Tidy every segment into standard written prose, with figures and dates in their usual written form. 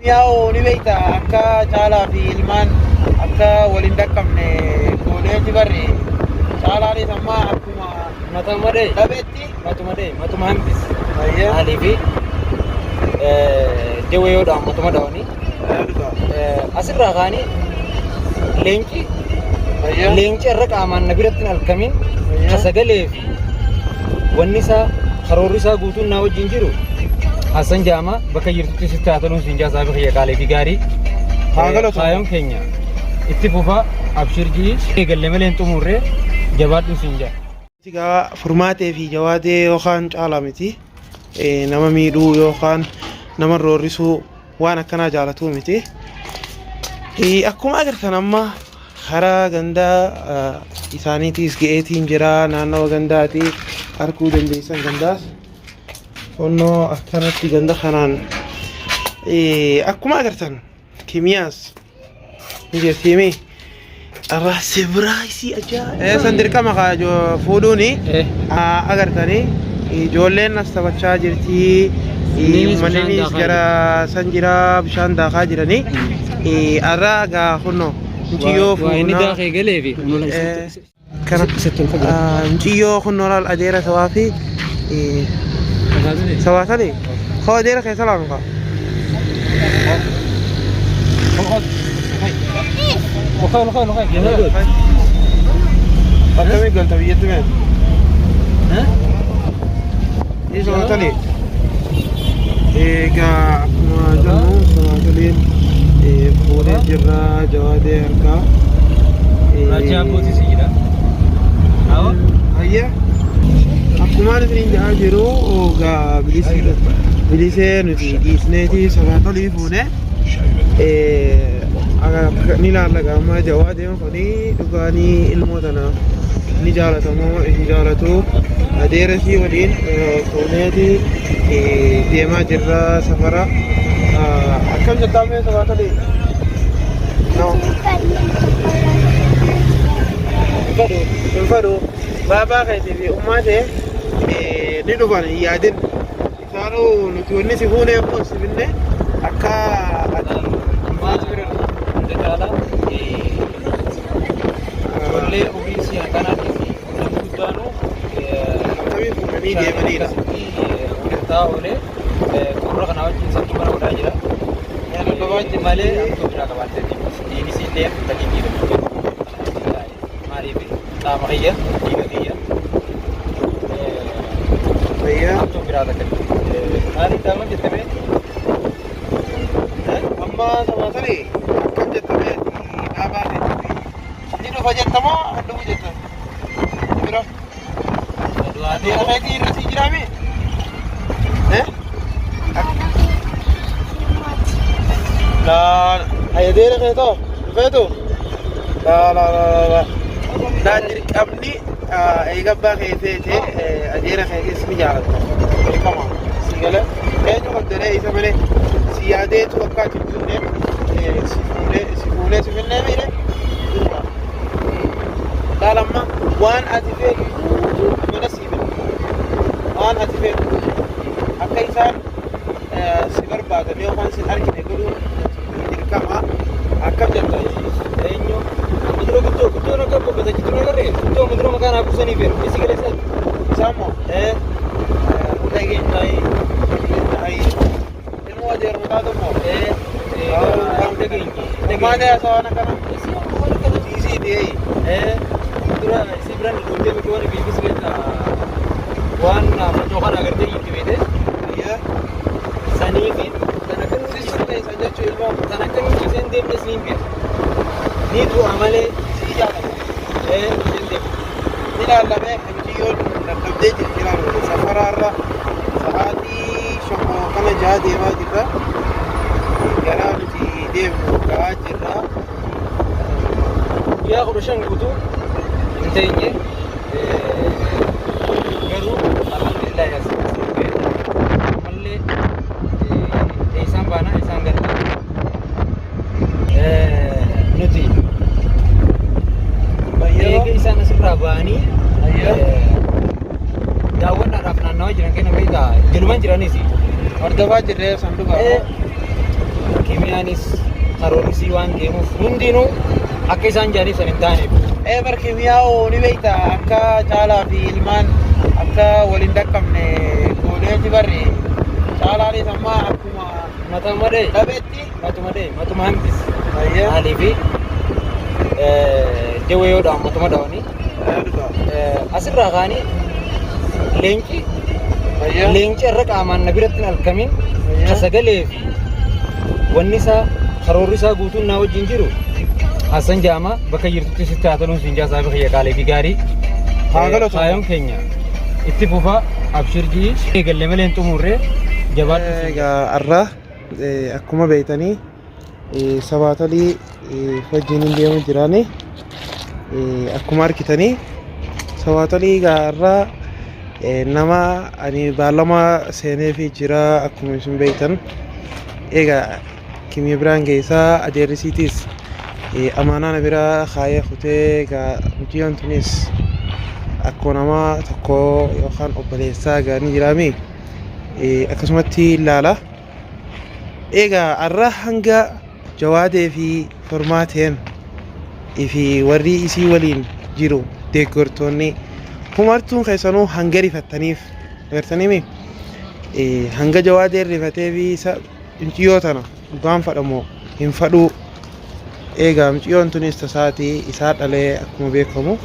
Miyaa'oo ni beekta akka caalaa fi ilmaan akka waliin dhaqqabne goonee jibarre caalaanis amma akkuma matamadee dhabeetti matuma hambis haalii fi dewee yoodhaan matuma dhawanii asirraa kaanii leenci irra qaamaan na biratti hin halkamin ka sagalee fi wanni isaa karoorri isaa guutuun naa wajjin jiru Hasan Jama bakka jirtutti sitti haa ta'uun siin jaasaa bakka yaaqaalee fi gaarii faayoon keenya itti fufaa abshirjii eegalle malee hin xumurree jabaadhu siin jaa. Egaa furmaatee fi jawaatee yookaan caalaa miti nama miidhuu yookaan nama roorrisuu waan akkanaa jaalatu miti. Akkuma agartan amma karaa gandaa isaaniitiis ga'eetiin jira naannawa gandaati arguu dandeessan gandaas. Onno akkanatti ganda kanaan akkuma agartan kimiyaas ni jirtiimi arraasi biraayisii ajaa san dirqama kaajo fuudhuuni agartanii ijoolleen as taphachaa jirti manninis gara san jira bishaan daakaa jiranii arraa gaa kunno njiyyoo fuudhuna njiyyoo kunno laal adeera tawaa fi سواسلي خو ديرك يا سلام خو خو أكمل قلت بيجي من ها إيش سواسلي كا ما جنو سواسلي فوري جرا جوادي هركا راجع بوتي سيدا أو هيا akkuma isin jaa jiru ogaa bilisee nuti dhiisneeti sabaatolii fuune ni laalla gaama jawaa deemu kuni dhugaanii ilmoo tana ni jaalatamoo hin jaalatu adeera ishii waliin fuuneeti deemaa jirra safara akkam jettaamee sabaatolii hin fadhu baabaa keetii fi ummaa ta'e ni dhufan yaadin isaanuu nuti wanni si fuunee kun si binne akka maas bira hunda caalaa ijoollee ofii si hanqanaatii fi nama guddaanuu akkamiin fuudhanii deemaniidha. Hirtaa oolee qorra kana wajjin sammuu mana godhaa jira. Gabaatti malee akkuma biraa qabaattee diinisii illee takiin jiru. Maaliif qaama kiyya dhiiga kiyya. Akkuma biraa takka maaliif daawwan jettamee amma sabaatanii akkam jettamee dhaabaa ta'e ni dhufa jettamoo dhufu jettan bira adeera keetii irra sii jiraame adeera keetoo dhufeetu daan dirqamni eegabbaa keeteete adeera keetis ni jaalata beekama si gala eenyu qabdalee isa malee si yaadeetu akka ati si fuulee si finnee miidhe durba laalamma waan ati feetu mana sii finne waan ati feetu akka isaan si barbaadan yookaan si argine godhuun dirqama akkam jetta eenyu Kutu nak apa kata kita nak kerja? Kutu mudra makan aku seni ber. Isi kali sah. Sama. Udah gini. Ilmu ajar muda tu mau. Kamu dah gini. Mana ya soal nak kana? Isi dia. Mudra isi brand kunci berkuat bisnis kita. Wan macam agar dia itu beda. Ya. Sani ini. Tanakan sistem ni saja cuci ilmu. Tanakan sistem dia bisnis ni. Ni tu amalan إلى اللباء مليون نبدأ الكلام سفر الرا سعادي شو كنا جادي ما جرا كلام في ديم كاجرا يا قرشان كتو انتيجي غرو الحمد لله يا سيدي ملي إنسان بانا إنسان غرو نتي Isaan asirraa ba'anii daawwannaadhaaf naannawaa jiran kenna beekaa jiruman jiranis hordofaa jirree sanduuqa kimiyaanis karoorisii waan deemuuf hundinuu akka isaan jaaniif san hin taaneef. Kimiyaa ni beekta akka caalaa fi ilmaan akka waliin dhaqqabne gooneeti barri caalaanis amma akkuma matuma dhee dhabeetti matuma hambis haalii fi jawwee yoo dhawan matuma dhawanii asirraa kaanii leenci irra qaamaan na biratti hin halkamin ka sagalee fi wanni isaa karoorri isaa guutuun naa wajjin jiru Hasan Jama bakka jirtutti sitti haa ta'uun siin jaasaa bakka qaalee fi gaarii faayoon keenya itti fufa abshirjii eegalle malee hin xumurree jabaadhu. Egaa har'a akkuma beektanii sabaatolii wajjin hin deemu jiraani akkuma argitanii sabaatolii har'a nama ani baalama seenee fi jira akkuma isin beektan. Egaa kimii biraan keessaa adeerrisiitis amaanaan biraa kaayee kutee mucayyoon tunis akkuma nama tokko yookaan obboleessaa gaanii jiraami akkasumatti ilaala. Egaa har'a hanga jawaadee fi formaateen fi warri isii waliin jiru deeggartoonni humartuun keessanuu hanga rifattaniif agartaniimi hanga jawaadee rifatee fi mucayyoo tana dhugaan fadhamoo hin fadhuu. Egaa mucayyoon tunis tasaatii isaa dhalee akkuma beekamu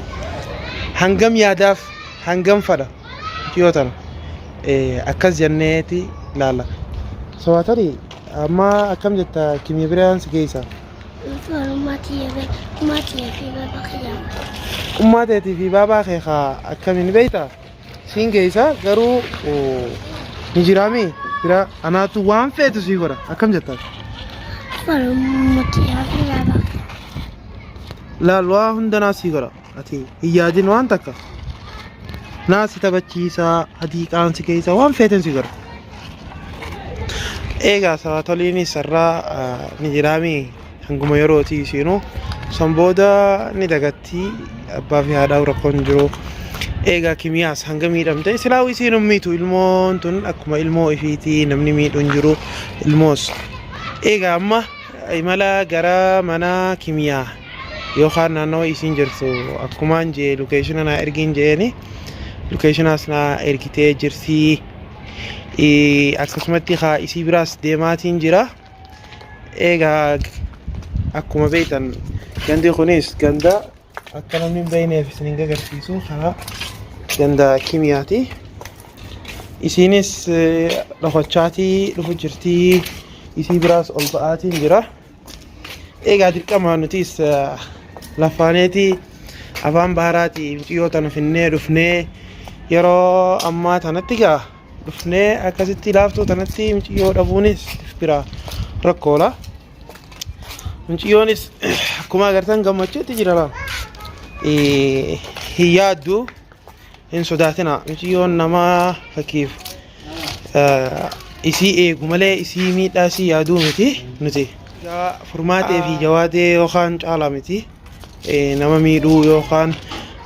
hangam yaadaaf hangam fadha mucayyoo tana akkas jenneeti ilaalla. Sabaatolii amma akkam jetta kimii biraan si geessa? Ummaa teetii fi baabaa kee akkamiin beekta? Siin geessa garuu ni jiraami bira anaatu waan feetu sii godha akkam jetta? Laal waa hundanaa sii godha ati hin yaadin waan takka naa si taphachiisaa adii qaansi keessa waan feeten sii godha. Egaa sabaatoliinis irraa ni jiraami hanguma yerootii isiinuu san booda ni dagatti abbaa fi haadhaa rakkoon jiru. Egaa kimiyaas hanga miidhamte silaawii isiin miitu ilmoon tun akkuma ilmoo ifiitii namni miidhu hin jiru ilmoos. Egaa amma imala gara mana kimiyaa yookaan naannoo isiin jirtu akkumaan jee lokeeshina naa ergiin jeeni lokeeshinaas naa ergitee jirti. Akkasumatti isii biraas deemaatiin jira. Egaa akkuma beektan gandi kunis ganda akka namni hin beekneef isin hin agarsiisu karaa ganda kimiyaati. Isiinis dhokachaatii dhufu jirti. Isii biraas ol ba'aatiin jira. Egaa dirqamaan nutis lafaaneetii afaan baharaatii mucayyoo tana finnee dhufnee yeroo ammaa tanatti gaa dhufnee akkasitti laaftuu tanatti mucayyoo dhabuunis bira rakkoola. Mucayyoonis akkuma agartan gammachuutti jira laa hin yaaddu hin sodaatina mucayyoon nama fakkiif isii eegu malee isii miidhaa isii yaaduu miti nuti. Furmaatee fi jawaadee yookaan caalaa miti nama miidhuu yookaan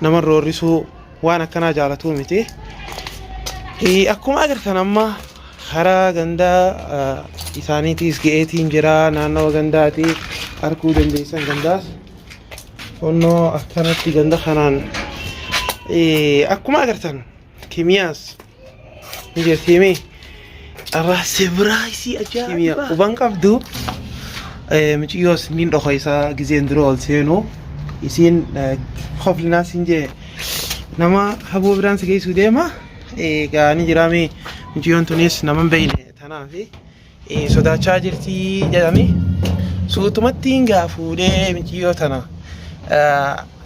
nama roorrisuu waan akkanaa jaalatuu miti. Akkuma agartan amma karaa gandaa isaaniitiis ga'eetiin jira naannoo gandaati arguu dandeessan gandaas onnoo akkanatti ganda kanaan akkuma agartan kimiyaas ni jirtiimi arraa seebiraayisii ajaa'iba quban qabdu. Mucayyoos nin dhokoo isaa gizeen dura ol seenu isiin qoflinaa siin jee nama haboo biraan si geessuu deema. Egaa ni jiraami mucayyoon tunis nama hin beekne tanaaf sodaachaa jirti jedhani suutumatti hin gaafuudhee mucayyoo tana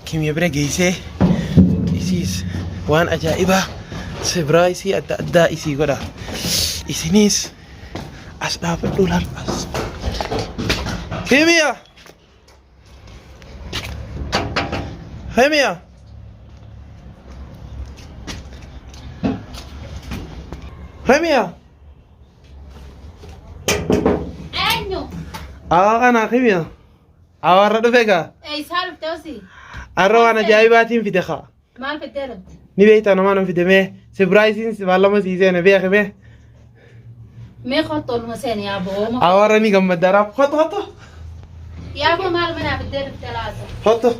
kimiyaa bira geessee isiis waan ajaa'ibaa seebiraayisii adda addaa isii godha. Isinis as dhaabadhu laal as. Kimia! Kimia! Kimia! Enyo! Kana Kimia! Awarra dhufe kaa? Isaan dhufteesi. Arra waan ajaa'ibaatiin fide kaa? Maal fiddee dhufte? Ni beektaa namaan hin fidemee seebiraayisiin baallama siisee na beekame. مي خطو المسين يا ابو أوراني كم الدراب خط يا ابو مال منا بالدير الثلاثة خط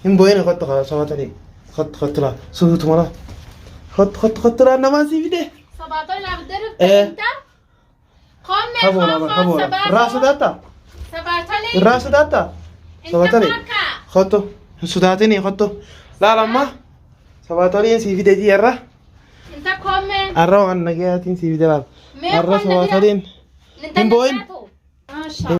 هم بوين خط خلاص سوات عليك خط لا سوت مرة خط لا أنا ما سيف ده 17 بالدير إيه. الثلاثة خم خبورة راس داتا 17 راس داتا سوات عليك خط سوداتني خط لا لما سوات عليك سيف ده دي الرا انت كم الرا عن نجاتين سيف ده بال الرا سوات عليك هم بوين ما شاء